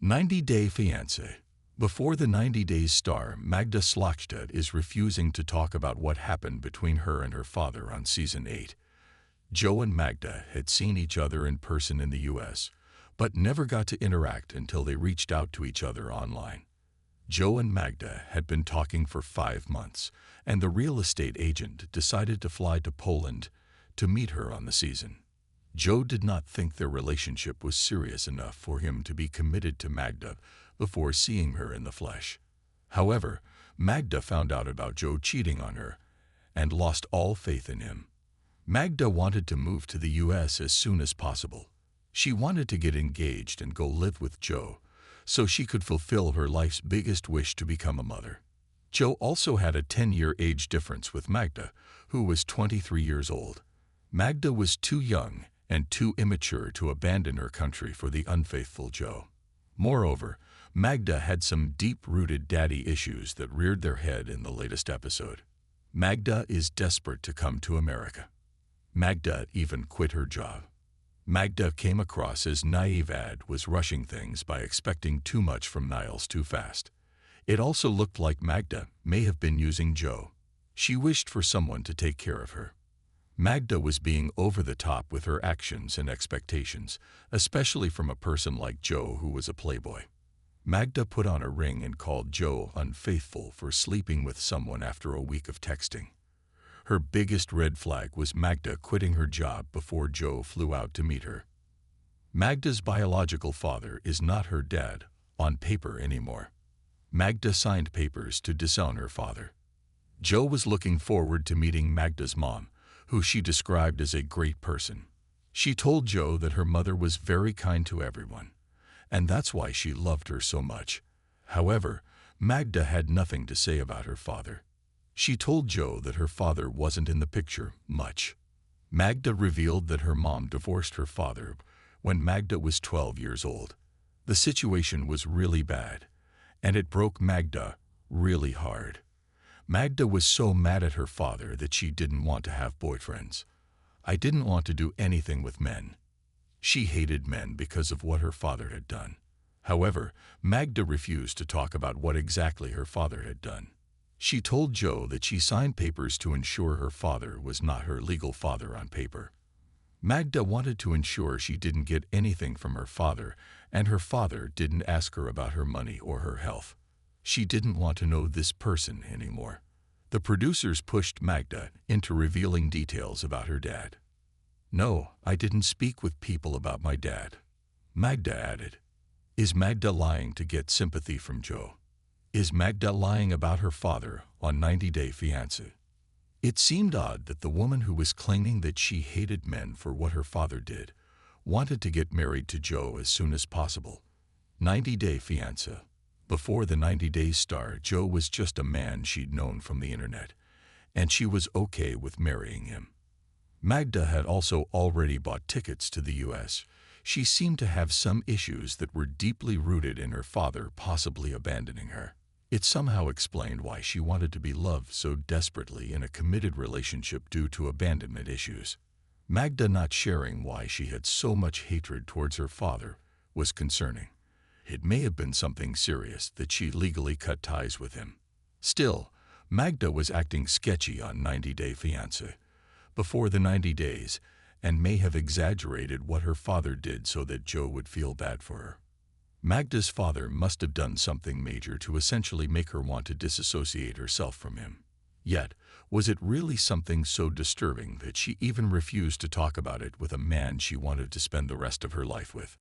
90-Day Fiancé. Before the 90 Days star, Magda Szlachta is refusing to talk about what happened between her and her father on Season 8. Joe and Magda had seen each other in person in the US, but never got to interact until they reached out to each other online. Joe and Magda had been talking for 5 months, and the real estate agent decided to fly to Poland to meet her on the season. Joe did not think their relationship was serious enough for him to be committed to Magda before seeing her in the flesh. However, Magda found out about Joe cheating on her and lost all faith in him. Magda wanted to move to the US as soon as possible. She wanted to get engaged and go live with Joe so she could fulfill her life's biggest wish to become a mother. Joe also had a 10-year age difference with Magda, who was 23 years old. Magda was too young and too immature to abandon her country for the unfaithful Joe. Moreover, Magda had some deep-rooted daddy issues that reared their head in the latest episode. Magda is desperate to come to America. Magda even quit her job. Magda came across as naive and was rushing things by expecting too much from Niles too fast. It also looked like Magda may have been using Joe. She wished for someone to take care of her. Magda was being over the top with her actions and expectations, especially from a person like Joe who was a playboy. Magda put on a ring and called Joe unfaithful for sleeping with someone after a week of texting. Her biggest red flag was Magda quitting her job before Joe flew out to meet her. Magda's biological father is not her dad on paper anymore. Magda signed papers to disown her father. Joe was looking forward to meeting Magda's mom, who she described as a great person. She told Joe that her mother was very kind to everyone, and that's why she loved her so much. However, Magda had nothing to say about her father. She told Joe that her father wasn't in the picture much. Magda revealed that her mom divorced her father when Magda was 12 years old. The situation was really bad, and it broke Magda really hard. Magda was so mad at her father that she didn't want to have boyfriends. I didn't want to do anything with men. She hated men because of what her father had done. However, Magda refused to talk about what exactly her father had done. She told Joe that she signed papers to ensure her father was not her legal father on paper. Magda wanted to ensure she didn't get anything from her father, and her father didn't ask her about her money or her health. She didn't want to know this person anymore. The producers pushed Magda into revealing details about her dad. "No, I didn't speak with people about my dad," Magda added. Is Magda lying to get sympathy from Joe? Is Magda lying about her father on 90-Day Fiancé? It seemed odd that the woman who was claiming that she hated men for what her father did wanted to get married to Joe as soon as possible. 90-Day Fiancé. Before the 90 Days star, Joe was just a man she'd known from the internet, and she was okay with marrying him. Magda had also already bought tickets to the US. She seemed to have some issues that were deeply rooted in her father possibly abandoning her. It somehow explained why she wanted to be loved so desperately in a committed relationship due to abandonment issues. Magda not sharing why she had so much hatred towards her father was concerning. It may have been something serious that she legally cut ties with him. Still, Magda was acting sketchy on 90-Day Fiancé before the 90 days and may have exaggerated what her father did so that Joe would feel bad for her. Magda's father must have done something major to essentially make her want to disassociate herself from him. Yet, was it really something so disturbing that she even refused to talk about it with a man she wanted to spend the rest of her life with?